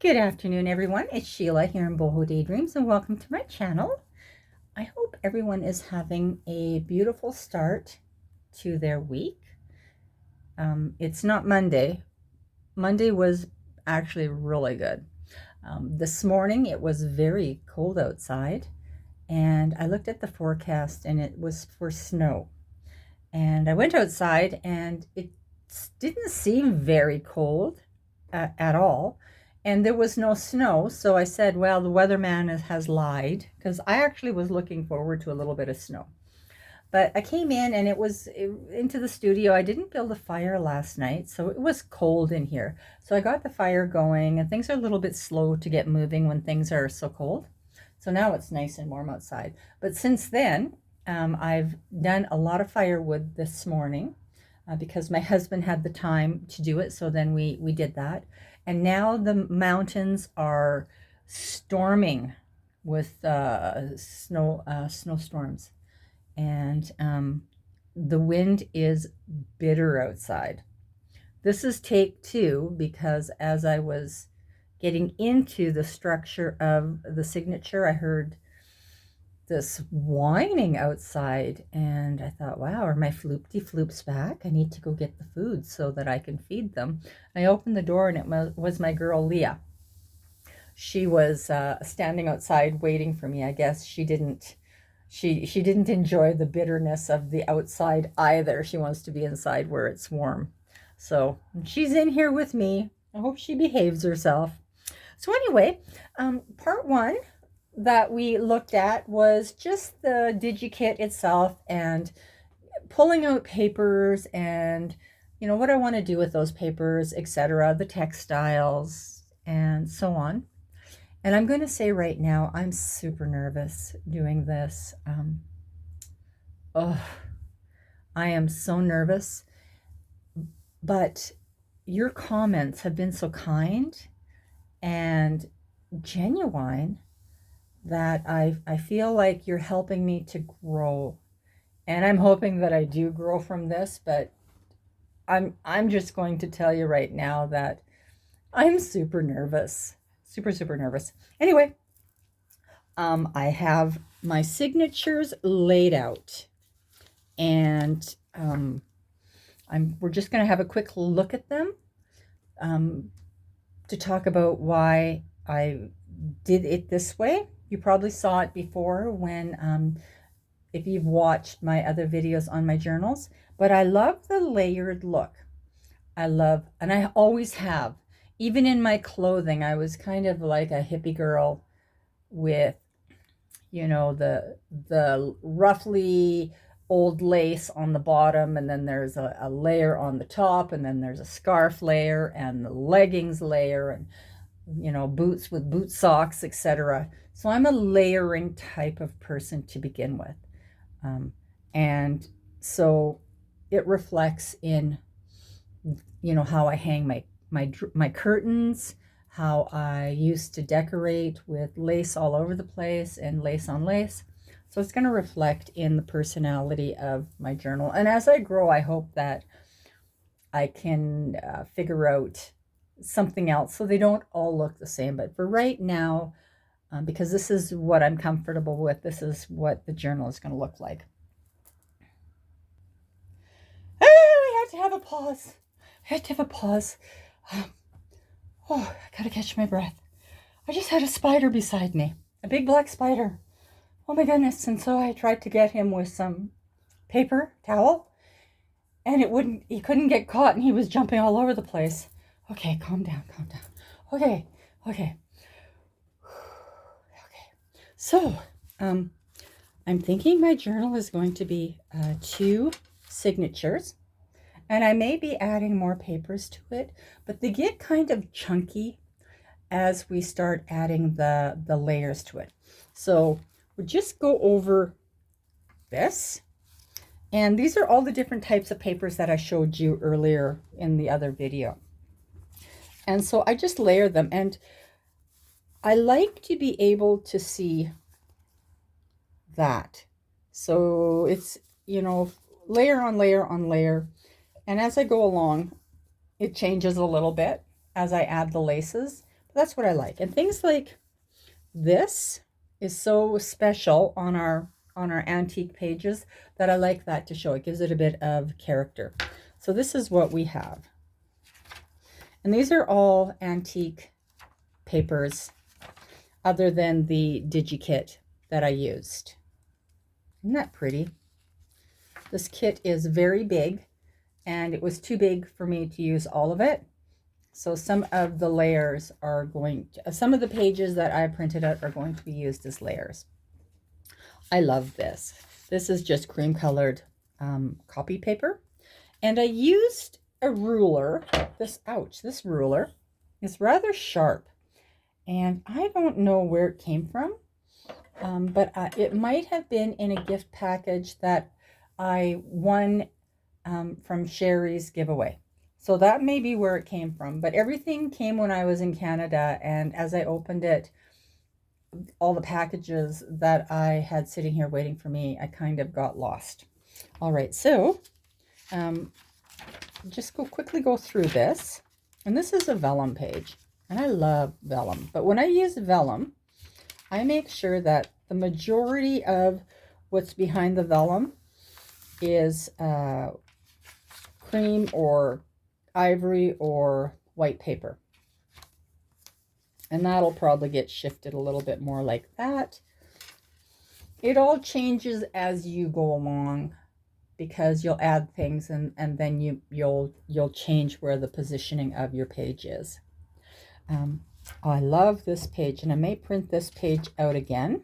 Good afternoon, everyone. It's Sheila here in Boho Daydreams, and welcome to my channel. I hope everyone is having a beautiful start to their week. It's not Monday. Monday was actually really good. This morning it was very cold outside, and I looked at the forecast and it was for snow. And I went outside and it didn't seem very cold at all. And there was no snow. So I said, well, the weatherman has lied, because I actually was looking forward to a little bit of snow. But I came in and it was into the studio. I didn't build a fire last night, so it was cold in here. So I got the fire going, and things are a little bit slow to get moving when things are so cold. So now it's nice and warm outside. But since then, I've done a lot of firewood this morning because my husband had the time to do it. So then we did that. And now the mountains are storming with snowstorms. And the wind is bitter outside. This is take two, because as I was getting into the structure of the signature, I heard this whining outside, and I thought, wow, are my floopty-floops back? I need to go get the food so that I can feed them. I opened the door, and it was my girl Leah. She was standing outside waiting for me. I guess she didn't enjoy the bitterness of the outside either. She wants to be inside where it's warm. So she's in here with me. I hope she behaves herself. So anyway, part one that we looked at was just the Digi kit itself and pulling out papers and, you know, what I want to do with those papers, etc., the textiles and so on. And I'm going to say right now, I'm super nervous doing this. I am so nervous. But your comments have been so kind and genuine that I feel like you're helping me to grow. And I'm hoping that I do grow from this, but I'm just going to tell you right now that I'm super nervous. Super nervous. Anyway, I have my signatures laid out, and we're just going to have a quick look at them to talk about why I did it this way. You probably saw it before when if you've watched my other videos on my journals, but I love the layered look. And I always have. Even in my clothing, I was kind of like a hippie girl with, you know, the roughly old lace on the bottom, and then there's a layer on the top, and then there's a scarf layer and the leggings layer, and, you know, boots with boot socks, etc. So I'm a layering type of person to begin with. And so it reflects in, you know, how I hang my curtains, how I used to decorate with lace all over the place and lace on lace. So it's going to reflect in the personality of my journal. And as I grow, I hope that I can figure out something else so they don't all look the same. But for right now, because this is what I'm comfortable with, this is what the journal is going to look like. I had to have a pause. I gotta catch my breath. I just had a spider beside me, a big black spider. Oh my goodness. And so I tried to get him with some paper towel, and he couldn't get caught, and he was jumping all over the place. Okay, calm down. Okay. So, I'm thinking my journal is going to be 2 signatures, and I may be adding more papers to it, but they get kind of chunky as we start adding the layers to it. So we'll just go over this. And these are all the different types of papers that I showed you earlier in the other video. And so I just layer them, and I like to be able to see that. So it's, you know, layer on layer on layer. And as I go along, it changes a little bit as I add the laces. that's what I like. And things like this is so special on our antique pages that I like that to show. It gives it a bit of character. So this is what we have. And these are all antique papers other than the Digi kit that I used. Isn't that pretty? This kit is very big, and it was too big for me to use all of it. So some of the layers are going to, some of the pages that I printed out are going to be used as layers. I love this. This is just cream colored copy paper. And I used a ruler. This ruler is rather sharp. And I don't know where it came from, but it might have been in a gift package that I won from Sherry's giveaway. So that may be where it came from, but everything came when I was in Canada, and as I opened it, all the packages that I had sitting here waiting for me, I kind of got lost. All right, so just quickly go through this, and this is a vellum page, and I love vellum, but when I use vellum, I make sure that the majority of what's behind the vellum is cream or ivory or white paper, and that'll probably get shifted a little bit more like that. It all changes as you go along because you'll add things, and then you'll change where the positioning of your page is. I love this page, and I may print this page out again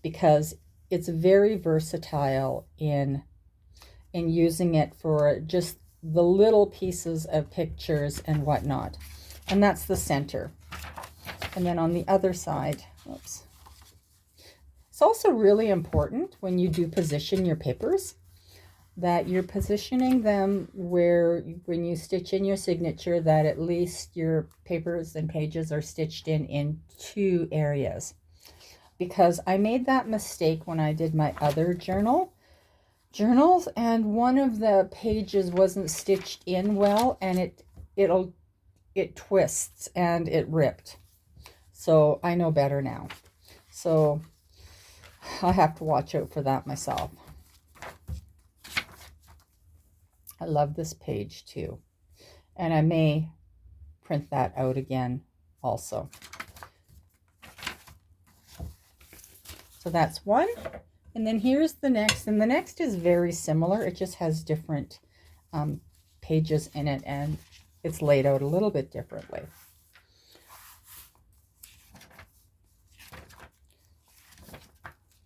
because it's very versatile in using it for just the little pieces of pictures and whatnot. And that's the center. And then on the other side, oops. It's also really important when you do position your papers that you're positioning them where, when you stitch in your signature, that at least your papers and pages are stitched in two areas. Because I made that mistake when I did my other journals, and one of the pages wasn't stitched in well, and it twists and it ripped. So I know better now. So I have to watch out for that myself. I love this page too, and I may print that out again also. So that's one. And then here's the next, and the next is very similar. It just has different pages in it, and it's laid out a little bit differently.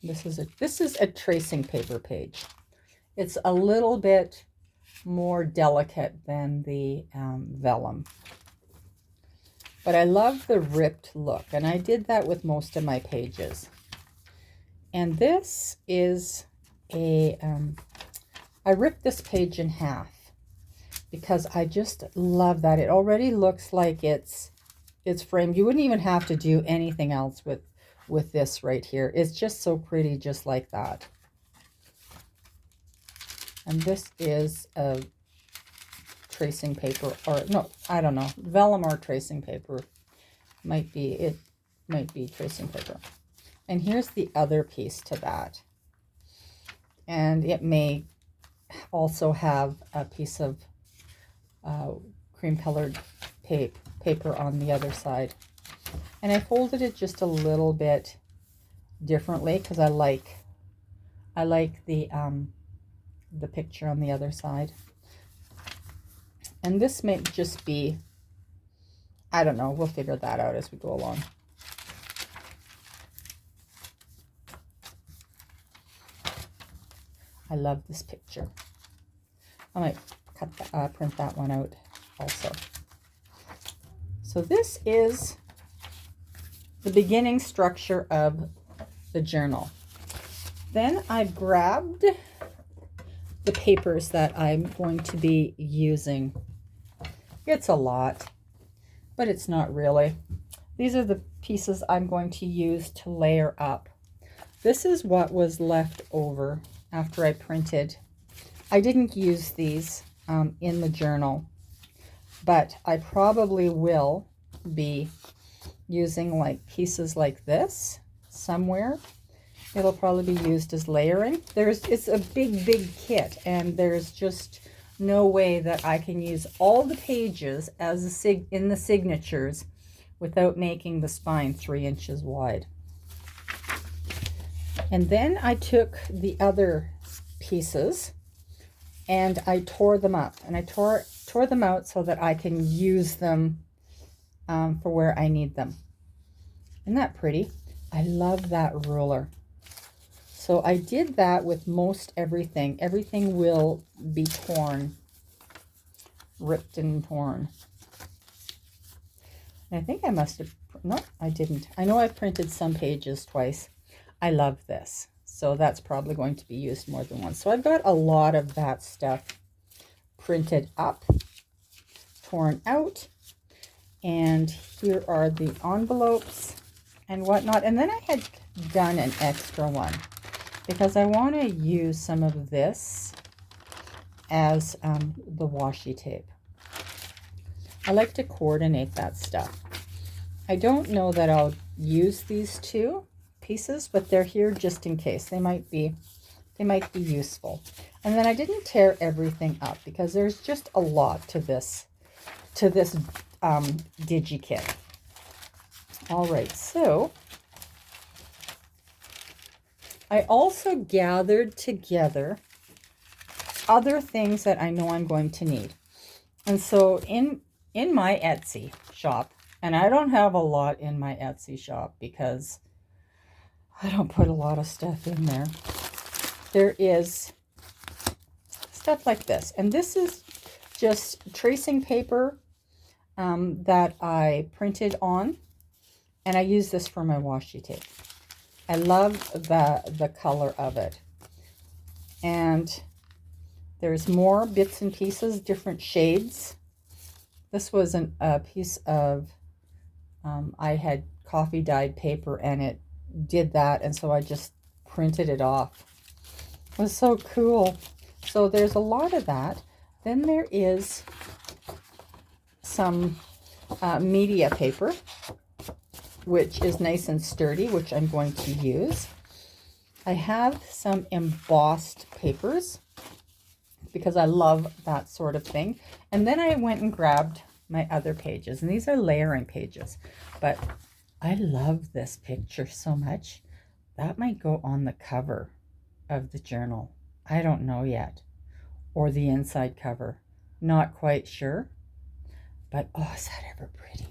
This is a tracing paper page. It's a little bit more delicate than the vellum. But I love the ripped look, and I did that with most of my pages. And this is I ripped this page in half because I just love that. It already looks like it's framed. You wouldn't even have to do anything else with this right here. It's just so pretty, just like that. And this is a tracing paper, or no, I don't know, vellum or tracing paper. It might be tracing paper. And here's the other piece to that. And it may also have a piece of cream colored paper on the other side. And I folded it just a little bit differently because I like the picture on the other side. And this may just be, I don't know, we'll figure that out as we go along. I love this picture. I might print that one out also. So this is the beginning structure of the journal. Then I've grabbed the papers that I'm going to be using. It's a lot, but it's not really. These are the pieces I'm going to use to layer up. This is what was left over after I printed. I didn't use these in the journal, but I probably will be using like pieces like this somewhere. It'll probably be used as layering. It's a big kit, and there's just no way that I can use all the pages as in the signatures without making the spine 3 inches wide. And then I took the other pieces and I tore them up, and I tore them out so that I can use them for where I need them. Isn't that pretty? I love that ruler. So I did that with most everything. Everything will be torn, ripped and torn. And I think I must have, no, I didn't. I know I printed some pages twice. I love this. So that's probably going to be used more than once. So I've got a lot of that stuff printed up, torn out. And here are the envelopes and whatnot. And then I had done an extra one, because I want to use some of this as the washi tape. I like to coordinate that stuff. I don't know that I'll use these 2 pieces, but they're here just in case. They might be useful. And then I didn't tear everything up because there's just a lot to this Digi kit. All right, so I also gathered together other things that I know I'm going to need. And so in my Etsy shop, and I don't have a lot in my Etsy shop because I don't put a lot of stuff in there. There is stuff like this. And this is just tracing paper that I printed on. And I use this for my washi tape. I love the color of it. And there's more bits and pieces, different shades. This was a piece of, I had coffee dyed paper and it did that. And so I just printed it off. It was so cool. So there's a lot of that. Then there is some media paper, which is nice and sturdy, which I'm going to use. I have some embossed papers because I love that sort of thing. And then I went and grabbed my other pages, and these are layering pages, but I love this picture so much. That might go on the cover of the journal. I don't know yet. Or the inside cover. Not quite sure. But oh, is that ever pretty?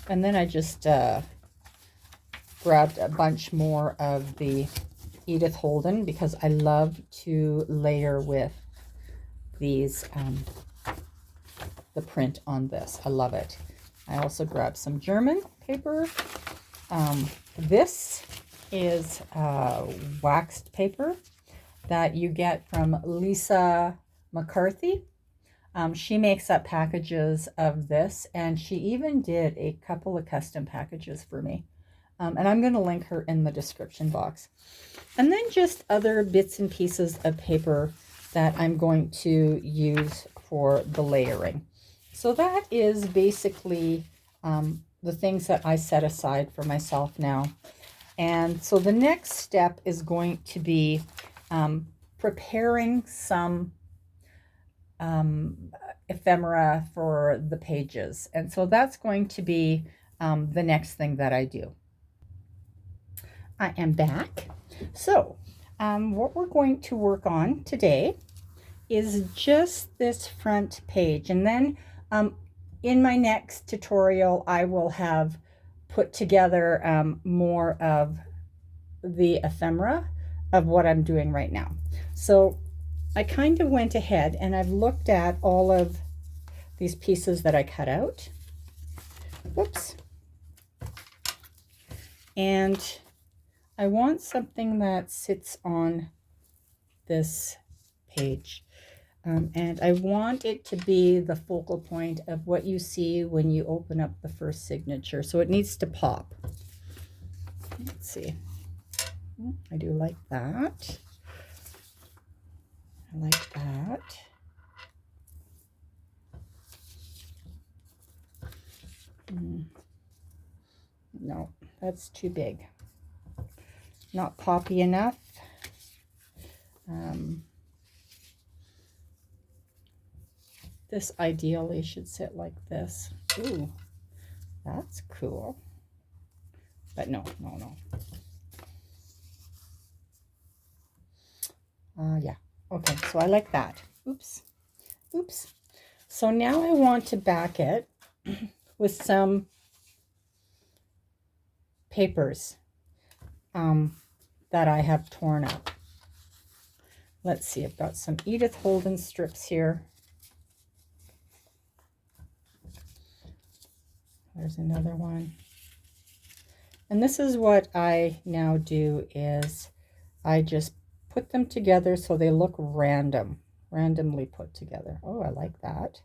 And then I just grabbed a bunch more of the Edith Holden because I love to layer with these, the print on this. I love it. I also grabbed some German paper. This is waxed paper that you get from Lisa McCarthy. She makes up packages of this, and she even did a couple of custom packages for me. And I'm going to link her in the description box. And then just other bits and pieces of paper that I'm going to use for the layering. So that is basically the things that I set aside for myself now. And so the next step is going to be preparing some ephemera for the pages. And so that's going to be the next thing that I do. I am back. So what we're going to work on today is just this front page. And then in my next tutorial, I will have put together more of the ephemera of what I'm doing right now. So I kind of went ahead and I've looked at all of these pieces that I cut out. Whoops. And I want something that sits on this page. And I want it to be the focal point of what you see when you open up the first signature. So it needs to pop. Let's see. I do like that. I like that. No, that's too big. Not poppy enough. This ideally should sit like this. Ooh, that's cool. But no. Yeah. Okay, so I like that. Oops. So now I want to back it with some papers that I have torn up. Let's see, I've got some Edith Holden strips here. There's another one. And this is what I now do is I just put them together so they look randomly put together. Oh, I like that.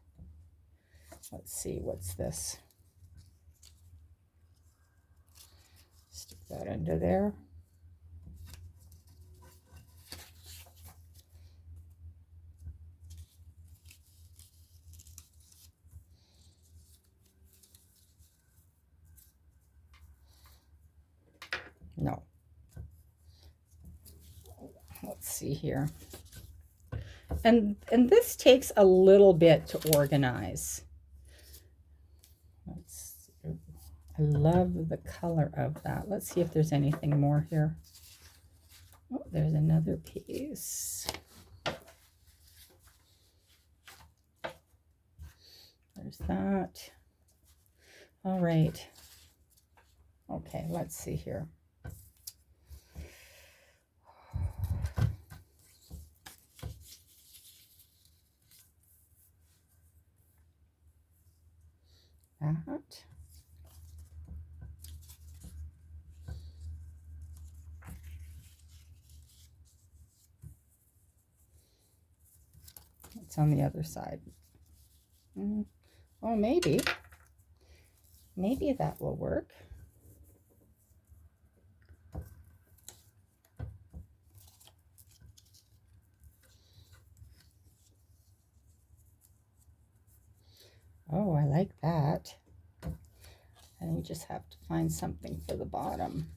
Let's see, what's this? Stick that under there. No. Let's see here. And this takes a little bit to organize. Let's see. I love the color of that. Let's see if there's anything more here. Oh, there's another piece. There's that. All right. Okay, let's see here. That. It's on the other side. Oh, maybe that will work. Oh, I like that. And you just have to find something for the bottom.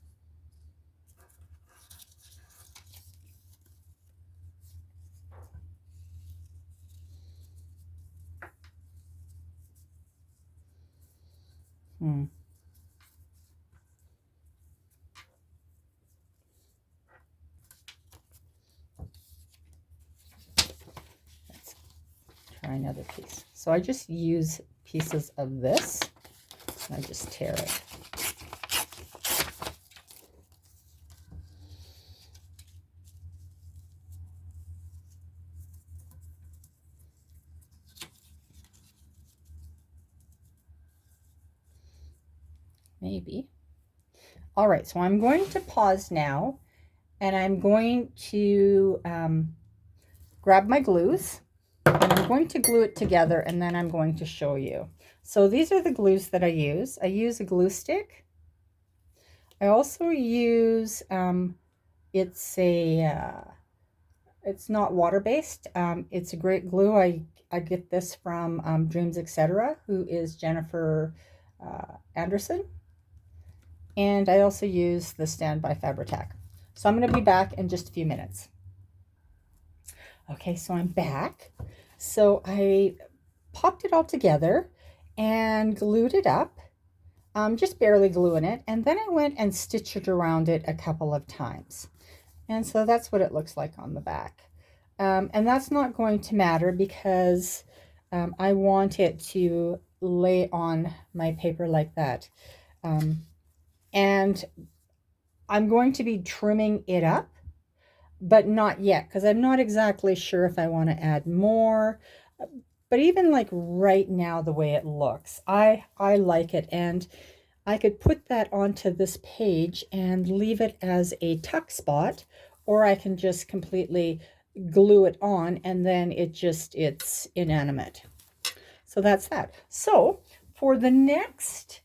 Let's try another piece. So I just use pieces of this, and I just tear it. Maybe. All right, so I'm going to pause now, and I'm going to grab my glues, and I'm going to glue it together, and then I'm going to show you. So these are the glues that I use. I use a glue stick. I also use, it's not water-based. It's a great glue. I get this from Dreams Etc., who is Jennifer Anderson. And I also use the Standby Fabri-Tac. So I'm going to be back in just a few minutes. Okay, so I'm back. So I popped it all together and glued it up, just barely gluing it. And then I went and stitched it around it a couple of times. And so that's what it looks like on the back. And that's not going to matter because I want it to lay on my paper like that. And I'm going to be trimming it up, but not yet because I'm not exactly sure if I want to add more. But even like right now, the way it looks, I like it. And I could put that onto this page and leave it as a tuck spot, or I can just completely glue it on and then it's inanimate. So that's that. So for the next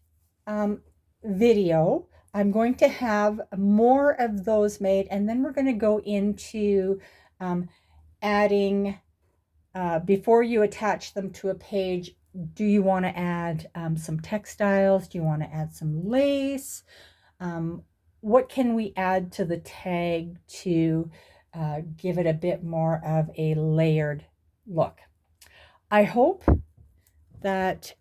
video, I'm going to have more of those made, and then we're going to go into adding, before you attach them to a page, Do you want to add some textiles? Do you want to add some lace? What can we add to the tag to give it a bit more of a layered look? I hope that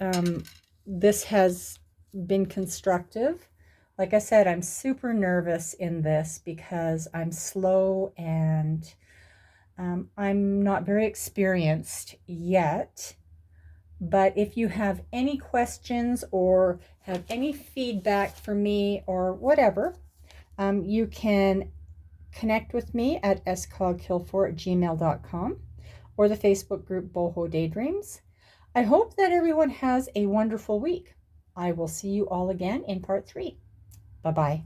this has been constructive. Like I said, I'm super nervous in this because I'm slow and I'm not very experienced yet. But if you have any questions or have any feedback for me or whatever, you can connect with me at scogkill4@gmail.com or the Facebook group Boho Daydreams. I hope that everyone has a wonderful week. I will see you all again in part 3. Bye-bye.